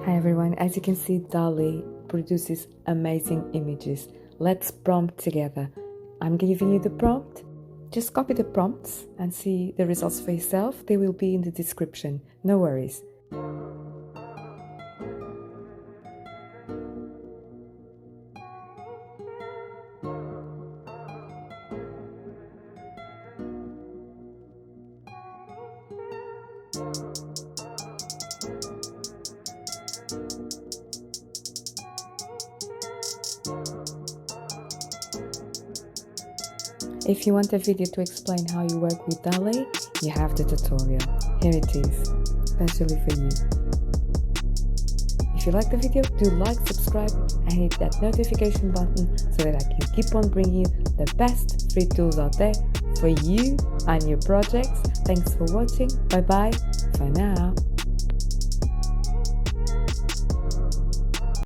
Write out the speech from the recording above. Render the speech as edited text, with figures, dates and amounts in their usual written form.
Hi everyone, as you can see, DALL-E produces amazing images. Let's prompt together. I'm giving you the prompt. Just copy the prompts and see the results for yourself. They will be in the description. No worries. If you want a video to explain how you work with DALL-E, you have the tutorial. Here it is, especially for you. If you like the video, do like, subscribe and hit that notification button so that I can keep on bringing you the best free tools out there for you and your projects. Thanks for watching. Bye bye for now.